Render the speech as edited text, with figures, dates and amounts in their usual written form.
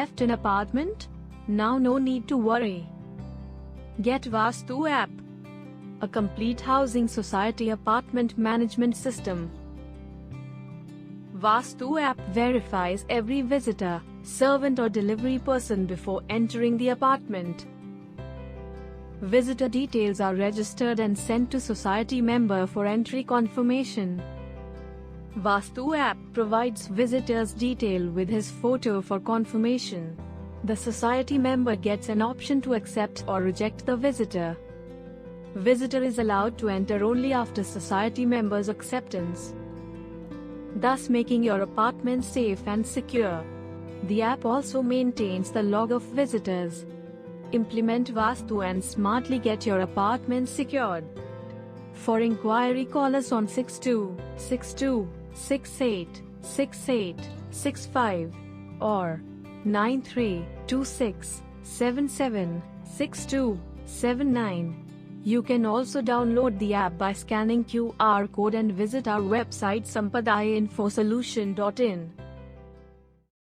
left an apartment? Now no need to worry. Get Vastu App, a complete housing society apartment management system. Vastu App verifies every visitor, servant or delivery person before entering the apartment. Visitor details are registered and sent to society member for entry confirmation. Vastu App provides visitors detail with his photo for confirmation. The society member gets an option to accept or reject the visitor. Visitor is allowed to enter only after society member's acceptance, thus making your apartment safe and secure. The app also maintains the log of visitors. Implement Vastu and smartly get your apartment secured. For inquiry, call us on 6262 68 68 65 or 9326 77 62 79. You can also download the app by scanning QR code and visit our website sampadayinfosolution.in.